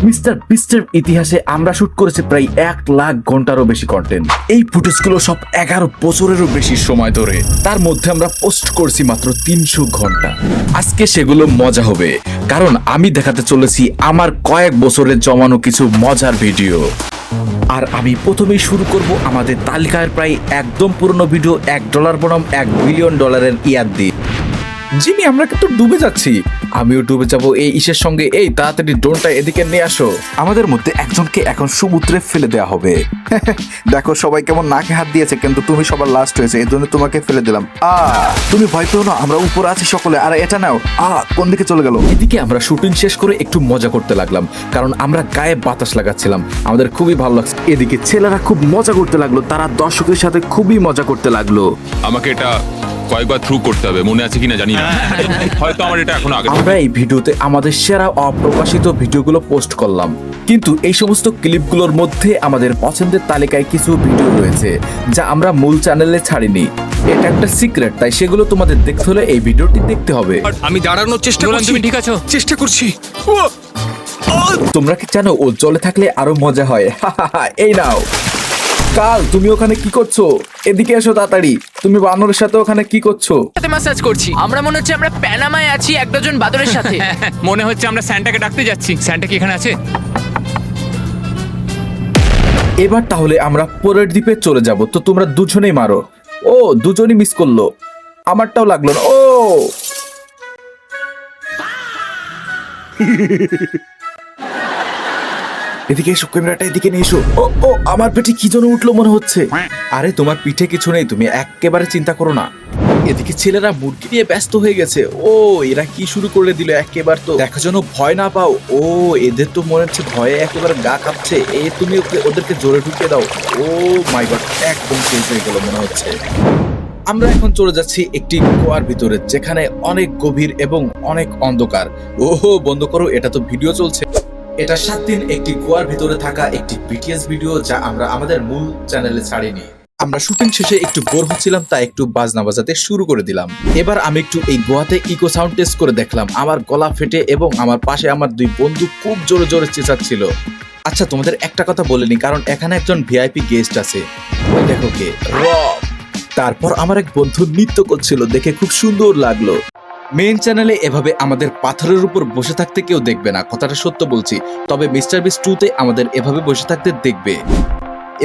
Mister বিস্টের ইতিহাসে আমরা shoot করেছি প্রায় 1,00,000 ঘন্টারও বেশি কন্টেন্ট। এই ফুটেজগুলো সব 11 বছরেরও বেশি সময় ধরে, তার মধ্যে আমরা পোস্ট করছি মাত্র 300 ঘন্টা। আজকে সেগুলো মজা হবে, কারণ আমি দেখাতে চলেছি আমার কয়েক বছরের জমানো কিছু মজার ভিডিও। আর আমি প্রথমেই শুরু করব আমাদের তালিকার প্রায় একদম পুরনো ভিডিও $1 বনাম $1 বিলিয়ন ইয়াদ দিয়ে। জিমি, আমরা কিন্তু ডুবে যাচ্ছি। আমিও ডুবে যাব এই ইসের সঙ্গে। এই তাড়াতাড়ি ড্রোনটা এদিকে নিয়ে আসো। আমাদের মধ্যে একজনকে এখন সমুদ্রে ফেলে দেওয়া হবে। দেখো সবাই কেমন নাকে হাত দিয়েছে, কিন্তু তুমি সবার লাস্ট হয়েছে, এই জন্য তোমাকে ফেলে দিলাম। তুমি ভয় পেও না, আমরা উপরে আছি সকলে। আর এটা নাও। কোন দিকে চলে গেল? এদিকে আমরা শুটিং শেষ করে একটু মজা করতে লাগলাম, কারণ আমরা গায়ে বাতাস লাগাচ্ছিলাম, আমাদের খুবই ভালো লাগছে। এদিকে ছেলেরা খুব মজা করতে লাগলো, তারা দর্শকের সাথে খুবই মজা করতে লাগলো। আমাকে এটা কয়েকবার থ্রু করতে হবে, মনে আছে কিনা জানি না, হয়তো আমার এটা এখন আগে। আমরা এই ভিডিওতে আমাদের সেরা অপ্রকাশিত ভিডিওগুলো পোস্ট করলাম, কিন্তু এই সমস্ত ক্লিপগুলোর মধ্যে আমাদের পছন্দের তালিকায় কিছু ভিডিও রয়েছে যা আমরা মূল চ্যানেলে ছাড়িনি। এটা একটা সিক্রেট, তাই সেগুলো তোমাদের দেখতে হলে এই ভিডিওটি দেখতে হবে। আমি দাঁড়ানোর চেষ্টা করছি। তুমি ঠিক আছো? চেষ্টা করছি। তোমরা কি জানো ও জলে থাকলে আরো মজা হয়? এই নাও। কাল, তুমি ওখানে কি করছো? এদিকে এসো তাড়াতাড়ি। তুমি বানরের সাথে ওখানে কি করছো? সাথে ম্যাসাজ করছি। আমরা মনে হচ্ছে আমরা প্যানামায় আছি এক ডজন বাদরের সাথে। মনে হচ্ছে আমরা স্যান্টাকে ডাকতে যাচ্ছি। স্যান্টা কি এখানে আছে? এবার তাহলে আমরা পরের দ্বীপে চলে যাব। তো তোমরা দুজনেই মারো। ও, দুজনই মিস করলো, আমারটাও লাগলো না। ও এদিকে এসো, ক্যামেরাটা এদিকে নিয়ে এসো। ও ও, আমার পেটে কি যেন উঠলো মনে হচ্ছে। আরে তোমার পিঠে কিছু নেই, তুমি একেবারে চিন্তা করো না। এদিকে ছেলেরা মুরগি নিয়ে ব্যস্ত হয়ে গেছে। ও, এরা কি শুরু করে দিল একেবারে। তো দেখো যেন ভয় না পাও। ও, এদের তো মনে হচ্ছে ভয়ে একেবারে গা কাঁপছে। তুমি ওদেরকে জোরে ঢুকিয়ে দাও। ও মাই গড, একদম শেষ হয়ে গেল মনে হচ্ছে। আমরা এখন চলে যাচ্ছি একটি কুয়ার ভিতরে, যেখানে অনেক গভীর এবং অনেক অন্ধকার। ওহো, বন্ধ করো, এটা তো ভিডিও চলছে। এটা 7 দিন একটি গোয়ার ভিতরে থাকা একটি বিটিএস ভিডিও, যা আমরা আমাদের মূল চ্যানেলে ছাড়িনি। আমরা শুটিং শেষে একটু বোর হচ্ছিলাম, তাই একটু বাজনা বাজাতে শুরু করে দিলাম। এবার আমি একটু এই গোয়াতে ইকো সাউন্ড টেস্ট করে দেখলাম। আমার গলা ফেটে এবং আমার পাশে আমার 2 বন্ধু খুব জোরে জোরে চেঁচাচ্ছিল। আচ্ছা, তোমাদের একটা কথা বলিনি, কারণ এখানে একজন ভিআইপি গেস্ট আছে। ওই দেখো কে, রব। তারপর আমার এক বন্ধু নৃত্য করছিল, দেখে খুব সুন্দর লাগলো। মেইন চ্যানেলে এভাবে আমাদের পাথরের উপর বসে থাকতে কেউ দেখবে না, কথাটা সত্য বলছি। তবে মিস্টার বিস্ট 2-তে আমাদের এভাবে বসে থাকতে দেখবে।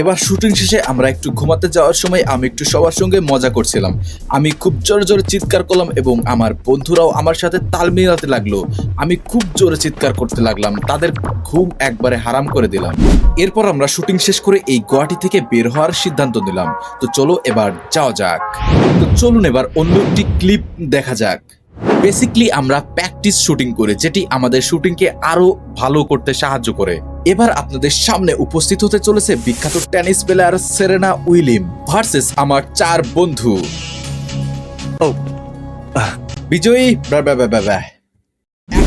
এবার শুটিং শেষে আমরা একটু ঘুমাতে যাওয়ার সময় আমি একটু সবার সঙ্গে মজা করছিলাম। আমি খুব জোরে জোরে চিৎকার করলাম এবং আমার বন্ধুরাও আমার সাথে তাল মিলাতে লাগলো। আমি খুব জোরে চিৎকার করতে লাগলাম, তাদের ঘুম একবারে হারাম করে দিলাম। এরপর আমরা শুটিং শেষ করে এই গোয়াটি থেকে বের হওয়ার সিদ্ধান্ত নিলাম। তো চলো এবার যাওয়া যাক। তো চলুন এবার অন্য একটি ক্লিপ দেখা যাক। বেসিক্যালি আমরা প্র্যাকটিস শুটিং করি, যেটি আমাদের শুটিংকে আরো ভালো করতে সাহায্য করে। এবার আপনাদের সামনে উপস্থিত হতে চলেছে বিখ্যাত tennis player Serena William versus আমার 4 বন্ধু। বিজয়ী।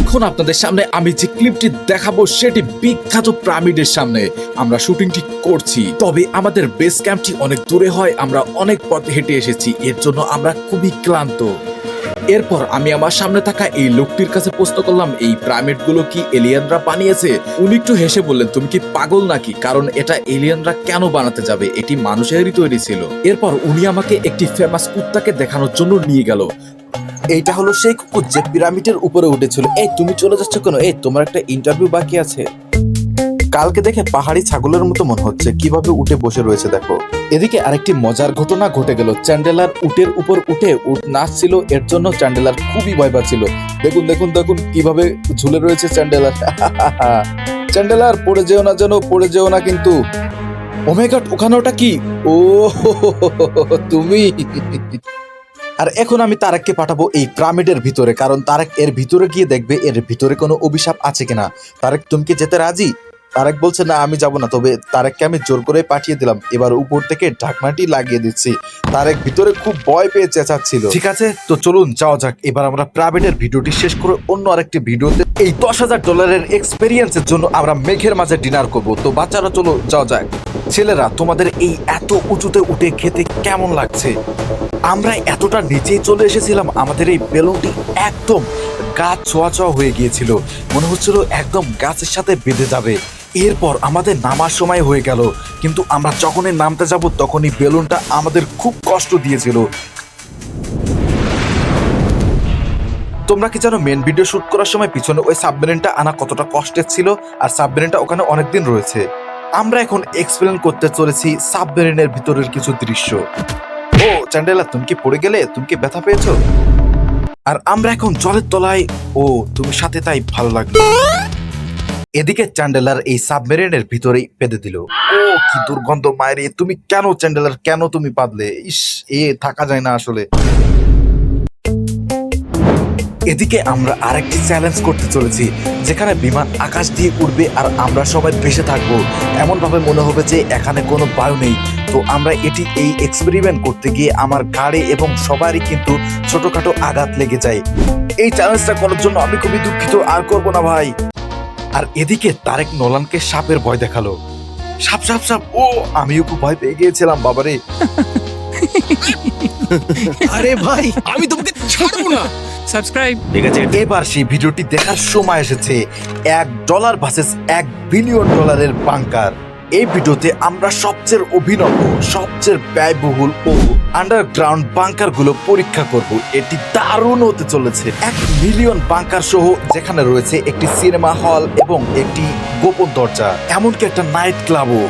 এখন আপনাদের সামনে আমি যে ক্লিপটি দেখাবো সেটি বিখ্যাত পিরামিডের সামনে আমরা শুটিংটি করছি। তবে আমাদের বেস ক্যাম্পটি অনেক দূরে হয়, আমরা অনেক পথ হেঁটে এসেছি, এর জন্য আমরা খুবই ক্লান্ত। এরপর আমি আমার সামনে থাকা এই লোকটির কাছে প্রশ্ন করলাম, এই পিরামিডগুলো কি এলিয়েনরা বানিয়েছে? উনি একটু হেসে বললেন, তুমি কি পাগল নাকি? কারণ এটা এলিয়েনরা কেন বানাতে যাবে, এটি মানুষেরই তৈরি ছিল। এরপর উনি আমাকে একটি ফেমাস কুত্তাকে দেখানোর জন্য নিয়ে গেল। এইটা হলো সেই কুকুর যে পিরামিডের উপরে উঠেছিল। এই তুমি চলে যাচ্ছ কেন? এই তোমার একটা ইন্টারভিউ বাকি আছে। কালকে দেখে পাহাড়ি ছাগলের মতো মনে হচ্ছে, কিভাবে উঠে বসে রয়েছে দেখো। এদিকে আরেকটি মজার ঘটনা ঘটে গেল। চ্যান্ডেলার উটের উপর উঠে উট নাচছিল, এর জন্য চ্যান্ডেলার খুবই ভয় পাচ্ছিল। দেখুন দেখুন দেখুন কিভাবে ঝুলে রয়েছে চ্যান্ডেলার। চ্যান্ডেলার পড়ে যেও না, যেন পড়ে যেও না কিন্তু। ও মাই গড, ওখানে ওটা কি? ও তুমি। আর এখন আমি তারেককে পাঠাবো এই পিরামিডের ভিতরে, কারণ তারেক এর ভিতরে গিয়ে দেখবে এর ভিতরে কোনো অভিশাপ আছে কিনা। তারেক, তুমি কি যেতে রাজি? তারেক বলছে না, আমি যাব না। তবে তারেককে আমি জোর করে পাঠিয়ে দিলাম। এবার উপর থেকে ঢাকনাটি লাগিয়ে দিচ্ছি। তারেক ভিতরে খুব ভয় পেয়ে চেঁচাচ্ছিল। ঠিক আছে, তো চলুন যাওয়া যাক। এবার আমরা পিরামিডের ভিডিওটি শেষ করে অন্য আরেকটি ভিডিওতে এই $10,000 এক্সপেরিয়েন্সের জন্য আমরা মেঘের মাঝে ডিনার করব। তো বাচ্চারা চলো যাওয়া যাক। ছেলেরা, তোমাদের এই এত উঁচুতে উঠে খেতে কেমন লাগছে? আমরা এতটা নিচেই চলে এসেছিলাম, আমাদের এই বেলুনটি একদম গা ছোঁয়া ছোঁয়া হয়ে গিয়েছিল, মনে হচ্ছিল একদম গাছের সাথে বেঁধে যাবে। এরপর আমাদের নামার সময় হয়ে গেল, কিন্তু আমরা যখনই নামতে যাব তখনই বেলুনটা আমাদের খুব কষ্ট দিয়েছিল। তোমরা কি জানো মেন ভিডিও শুট করার সময় পিছনে ওই সাবমেরিনটা আনা কতটা কষ্টের ছিল, আর সাবমেরিনটা ওখানে অনেকদিন রয়েছে। আমরা এখন এক্সপ্লেন করতে চলেছি সাবমেরিনের ভিতরের কিছু দৃশ্য। ও চ্যান্ডেলার, তুমি কি পড়ে গেলে? তুমি কি ব্যথা পেয়েছো? আর আমরা এখন জলের তলায়। ও তুমি সাথে, তাই ভালো লাগলো। এদিকে চ্যান্ডেলার এই সাবমেরিনের ভিতরেই পেঁদে দিল। ও কি দুর্গন্ধ মায়েরে! তুমি কেন চ্যান্ডেলার, কেন তুমি পাদলে? ইস, এ থাকা যায় না আসলে। এদিকে আমরা আরেকটি চ্যালেঞ্জ করতে চলেছি, যেখানে বিমান আকাশ দিয়ে উড়বে আর আমরা সবাই ভেসে থাকবো। এমন ভাবে মনে হবে যে এখানে কোনো বায়ু নেই। তো আমরা এই এক্সপেরিমেন্ট করতে গিয়ে আমার গাড়ি এবং সবারই কিন্তু ছোটখাটো আঘাত লেগে যায়। এই চ্যালেঞ্জটা করার জন্য আমি খুবই দুঃখিত, আর করবো না ভাই। আর এদিকে তারেক নোলানকে সাপের ভয় দেখালো। সাপ সাপ সাপ! ও আমিও খুব ভয় পেয়ে গিয়েছিলাম বাবারে। আরে ভাই, আমি তোমাকে ছাড়বো না। সাবস্ক্রাইব। ঠিক আছে, এবার সেই ভিডিওটি দেখার সময় এসেছে। $1 ভার্সেস $1 বিলিয়ন বাংকার। এই ভিডিওতে আমরা সবচেয়ে অভিনব, সবচেয়ে ব্যয়বহুল ও আন্ডারগ্রাউন্ড বাংকার গুলো পরীক্ষা করব। এটি দারুণ হতে চলেছে। 1 মিলিয়ন বাংকার সহ, যেখানে রয়েছে একটি সিনেমা হল এবং একটি গোপন দরজা, এমনকি একটা নাইট ক্লাবও।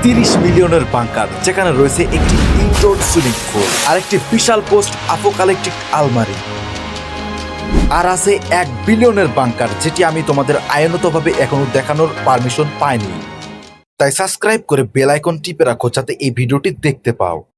30 মিলিয়নের বাংকার, যেখানে রয়েছে একটি ইনডোর সুইমিং পুল আর একটি বিশাল পোস্ট অ্যাপোকালিপটিক আলমারি। আর আছে 1 বিলিয়নের বাংকার, যেটি আমি তোমাদের আইনতভাবে এখনো দেখানোর পারমিশন পাইনি। তাই সাবস্ক্রাইব করে বেল আইকন টিপে রাখো, যাতে এই ভিডিওটি দেখতে পাও।